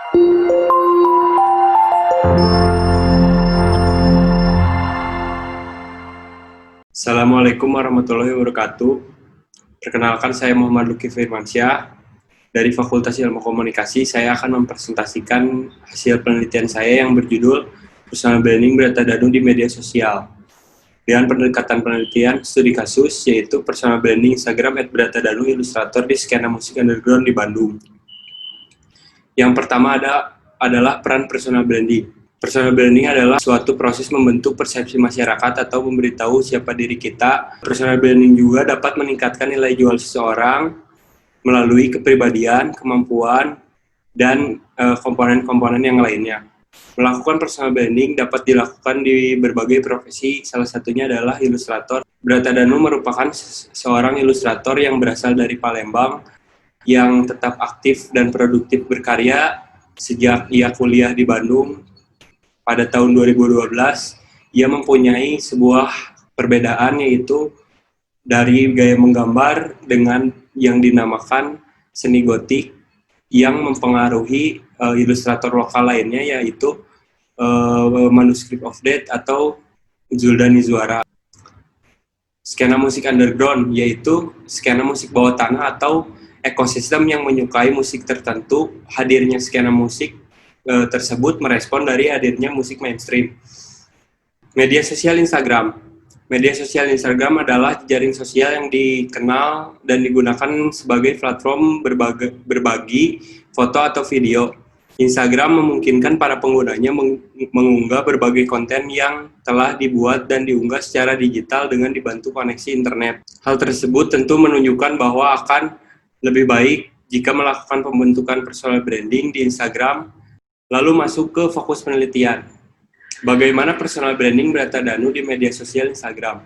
Assalamualaikum warahmatullahi wabarakatuh. Perkenalkan, saya Muhammad Luki Firmansyah dari Fakultas Ilmu Komunikasi. Saya akan mempresentasikan hasil penelitian saya yang berjudul Personal Branding Berata Danu di Media Sosial dengan pendekatan penelitian studi kasus, yaitu personal branding Instagram @beratadanu ilustrator di skena musik underground di Bandung. Yang pertama adalah peran personal branding. Personal branding adalah suatu proses membentuk persepsi masyarakat atau memberitahu siapa diri kita. Personal branding juga dapat meningkatkan nilai jual seseorang melalui kepribadian, kemampuan, dan komponen-komponen yang lainnya. Melakukan personal branding dapat dilakukan di berbagai profesi, salah satunya adalah ilustrator. Berata Danu merupakan seorang ilustrator yang berasal dari Palembang, yang tetap aktif dan produktif berkarya sejak ia kuliah di Bandung. Pada tahun 2012, ia mempunyai sebuah perbedaan, yaitu dari gaya menggambar dengan yang dinamakan seni gotik yang mempengaruhi ilustrator lokal lainnya, yaitu Manuscript of Death atau Zuldan Izwara. Skena musik underground, yaitu skena musik bawah tanah atau ekosistem yang menyukai musik tertentu. Hadirnya skena musik tersebut merespon dari hadirnya musik mainstream. Media sosial Instagram. Media sosial Instagram adalah jaring sosial yang dikenal dan digunakan sebagai platform berbagi foto atau video. Instagram memungkinkan para penggunanya mengunggah berbagai konten yang telah dibuat dan diunggah secara digital dengan dibantu koneksi internet. Hal tersebut tentu menunjukkan bahwa akan lebih baik jika melakukan pembentukan personal branding di Instagram. Lalu masuk ke fokus penelitian. Bagaimana personal branding Berata Danu di media sosial Instagram?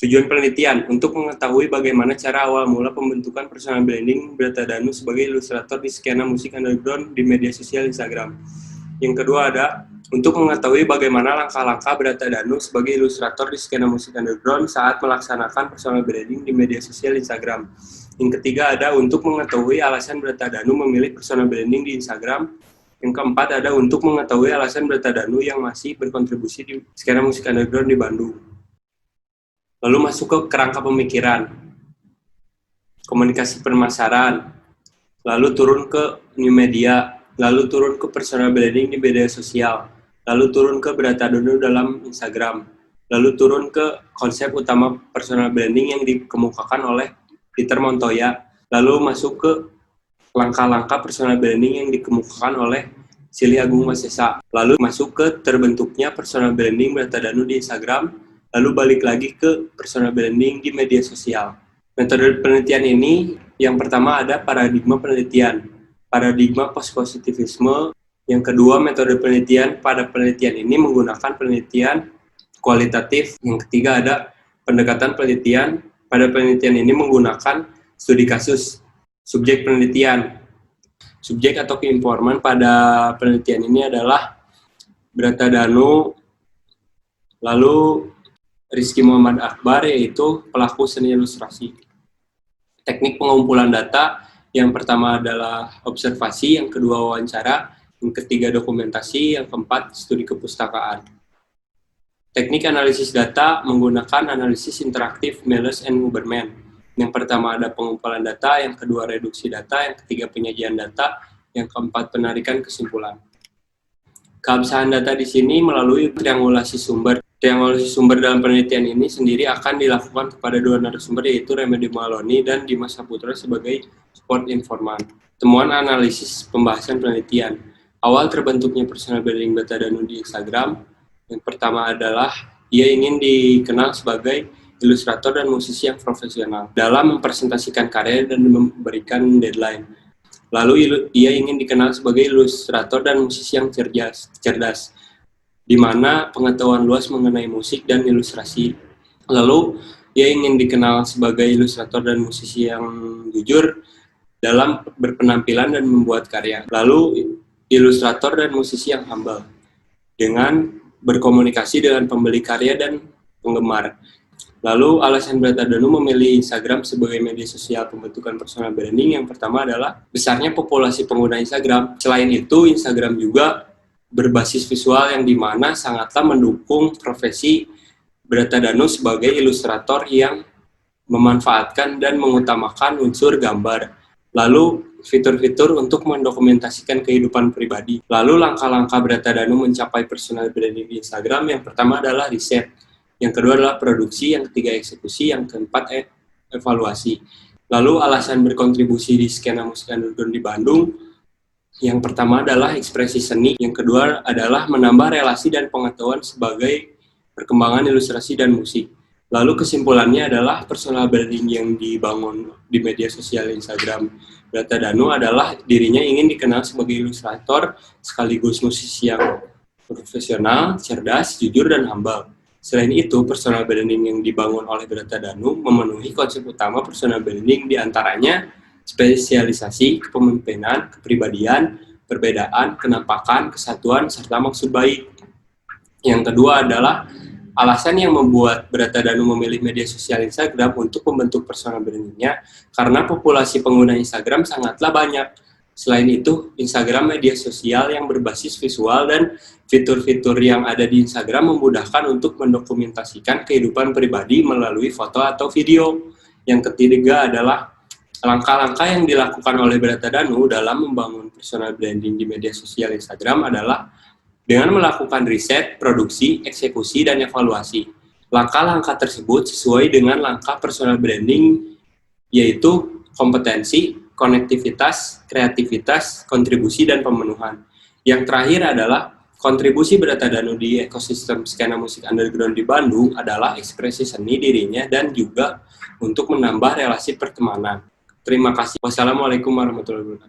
Tujuan penelitian untuk mengetahui bagaimana cara awal mula pembentukan personal branding Berata Danu sebagai ilustrator di skena musik underground di media sosial Instagram. Yang kedua untuk mengetahui bagaimana langkah-langkah Berata Danu sebagai ilustrator di skena musik underground saat melaksanakan personal branding di media sosial Instagram. Yang ketiga untuk mengetahui alasan Berata Danu memilih personal branding di Instagram. Yang keempat untuk mengetahui alasan Berata Danu yang masih berkontribusi di skena musik underground di Bandung. Lalu masuk ke kerangka pemikiran, komunikasi pemasaran, lalu turun ke new media, lalu turun ke personal branding di media sosial, lalu turun ke Berata Danu dalam Instagram, lalu turun ke konsep utama personal branding yang dikemukakan oleh Peter Montoya, lalu masuk ke langkah-langkah personal branding yang dikemukakan oleh Silly Agung Masesa, lalu masuk ke terbentuknya personal branding Berata Danu di Instagram, lalu balik lagi ke personal branding di media sosial. Metode penelitian ini, yang pertama paradigma penelitian, paradigma post-positivisme. Yang kedua, metode penelitian. Pada penelitian ini menggunakan penelitian kualitatif. Yang ketiga pendekatan penelitian. Pada penelitian ini menggunakan studi kasus. Subjek penelitian. Subjek atau keinforman pada penelitian ini adalah Berata Danu, lalu Rizky Muhammad Akbar, yaitu pelaku seni ilustrasi. Teknik pengumpulan data, yang pertama adalah observasi, yang kedua wawancara, yang ketiga dokumentasi, yang keempat studi kepustakaan. Teknik analisis data menggunakan analisis interaktif Melles and Huberman. Yang pertama pengumpulan data, yang kedua reduksi data, yang ketiga penyajian data, yang keempat penarikan kesimpulan. Keabsahan data di sini melalui triangulasi sumber. Triangulasi sumber dalam penelitian ini sendiri akan dilakukan kepada dua narasumber, yaitu Remedy Maloni dan Dimas Saputra sebagai support informan. Temuan analisis pembahasan penelitian. Awal terbentuknya personal branding Berata Danu di Instagram. Yang pertama ia ingin dikenal sebagai ilustrator dan musisi yang profesional dalam mempresentasikan karya dan memberikan deadline. Lalu ia ingin dikenal sebagai ilustrator dan musisi yang cerdas, di mana pengetahuan luas mengenai musik dan ilustrasi. Lalu ia ingin dikenal sebagai ilustrator dan musisi yang jujur dalam berpenampilan dan membuat karya. Lalu ilustrator dan musisi yang humble, dengan berkomunikasi dengan pembeli karya dan penggemar. Lalu alasan Brata Danu memilih Instagram sebagai media sosial pembentukan personal branding yang pertama adalah besarnya populasi pengguna Instagram. Selain itu, Instagram juga berbasis visual yang dimana sangatlah mendukung profesi Brata Danu sebagai ilustrator yang memanfaatkan dan mengutamakan unsur gambar. Lalu fitur-fitur untuk mendokumentasikan kehidupan pribadi. Lalu langkah-langkah Brata Danu mencapai personal branding di Instagram yang pertama adalah riset, yang kedua adalah produksi, yang ketiga eksekusi, yang keempat evaluasi. Lalu alasan berkontribusi di skena musik underground di Bandung, yang pertama adalah ekspresi seni, yang kedua adalah menambah relasi dan pengetahuan sebagai perkembangan ilustrasi dan musik. Lalu kesimpulannya adalah personal branding yang dibangun di media sosial Instagram Brata Danu adalah dirinya ingin dikenal sebagai ilustrator sekaligus musisi yang profesional, cerdas, jujur, dan humble. Selain itu, personal branding yang dibangun oleh Brata Danu memenuhi konsep utama personal branding diantaranya spesialisasi, kepemimpinan, kepribadian, perbedaan, kenampakan, kesatuan, serta maksud baik. Yang kedua adalah alasan yang membuat Brata Danu memilih media sosial Instagram untuk membentuk personal brandingnya karena populasi pengguna Instagram sangatlah banyak. Selain itu, Instagram media sosial yang berbasis visual dan fitur-fitur yang ada di Instagram memudahkan untuk mendokumentasikan kehidupan pribadi melalui foto atau video. Yang ketiga adalah langkah-langkah yang dilakukan oleh Brata Danu dalam membangun personal branding di media sosial Instagram adalah dengan melakukan riset, produksi, eksekusi, dan evaluasi. Langkah-langkah tersebut sesuai dengan langkah personal branding, yaitu kompetensi, konektivitas, kreativitas, kontribusi, dan pemenuhan. Yang terakhir adalah kontribusi Brata Danu di ekosistem skena musik underground di Bandung adalah ekspresi seni dirinya dan juga untuk menambah relasi pertemanan. Terima kasih. Wassalamualaikum warahmatullahi wabarakatuh.